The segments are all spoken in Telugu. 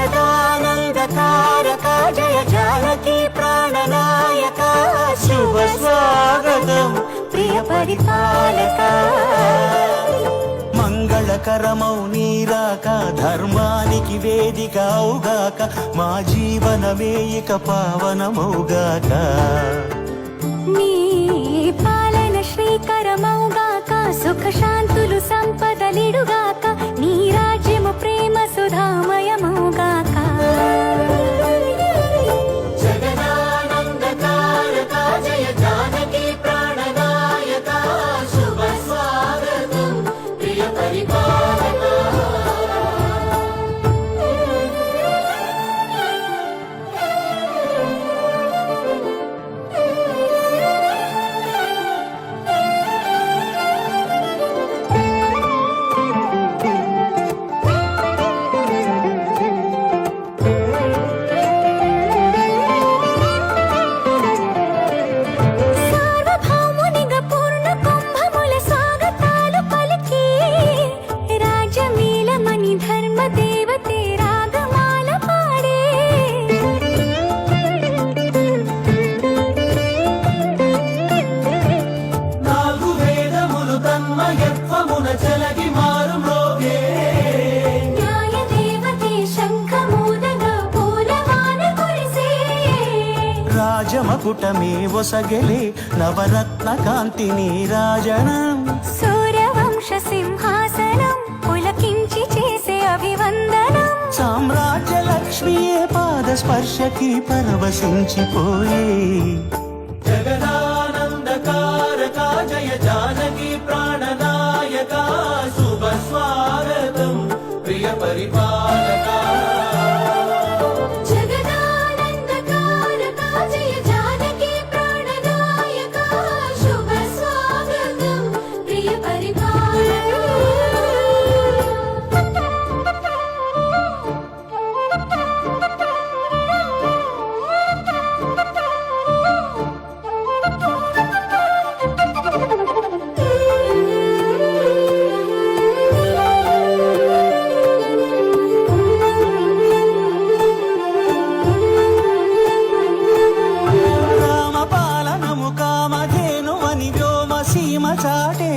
జగదానందకారక జయ జానకి ప్రాణనాయక శుభ స్వాగతం ప్రియ పరిపాలక మంగళకరమౌ నీరాక ధర్మానికి వేదిక అవుగాక మా జీవనమే ఇక పావనమౌగాక నీ పాలన శ్రీకరమౌగాక సుఖ శాంతులు సంపదలిడుగాక నీ రాజ్యము ప్రేమ సుధామయమౌగాక జగదానందకారక జయ జానకి ప్రాణనాయక శుభ స్వాగతం ప్రియ పరిపాలక రాజమకుటమే ఒసగెలే నవరత్న కాంతి నీరాజనం సూర్యవంశ సింహాసనం పులకించి చేసే అభివందనం సామ్రాజ్య లక్ష్మియే పాద స్పర్శకి పరవశించిపోయే జగదానందకారక జయ జానకి ప్రాణనాయక శుభ స్వాగతం ప్రియ పరిపాలక చాటే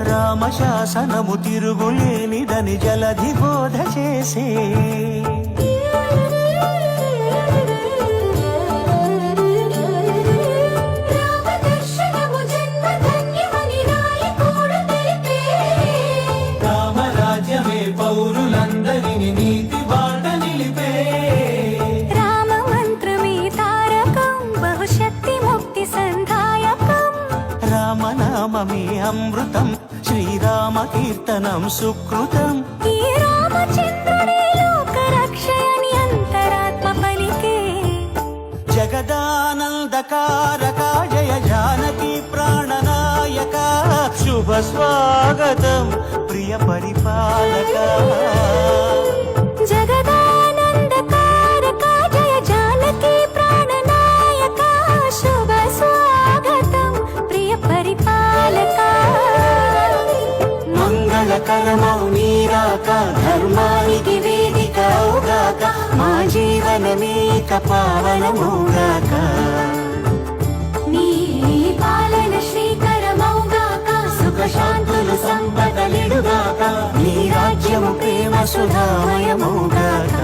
రామశాసనము తిరుగులేనిదని జలధి బోధ చేసే రామరాజ్యమే పౌరులందరిని నీతి బాట నిలిపే రామ మంత్రమే తారకం బహుశక్తి ముక్తి సంధాయకం రామనామమే అమృతం శ్రీరామ కీర్తనం సుకృతం ఈ రామచంద్రుడే లోక రక్షయని అంతరాత్మ పలికే జగదానందకారక జయ జానకి ప్రాణనాయక శుభ స్వాగతం ప్రియ పరిపాలక జగదానందకారక జయ జానకి ప్రాణనాయక శుభ స్వాగతం ప్రియ పరిపాలక మంగళకరమౌ నీరాక ధర్మానికి వేదిక అవుగాక మా జీవనమేక పావనమౌగాక నీ పాలన శ్రీకరమౌగాక సుఖ శాంతులు సంపదలిడుగాక నీ రాజ్యము ప్రేమ సుధామయమౌగాక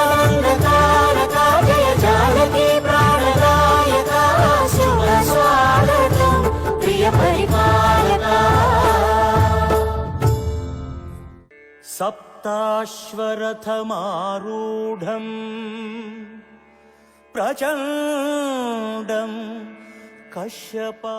జగదానందకారక జయ జానకి ప్రాణనాయక శుభ స్వాగతం ప్రియ పరిపాలక సప్తాశ్వరథమారూఢం ప్రచండం కశ్యపా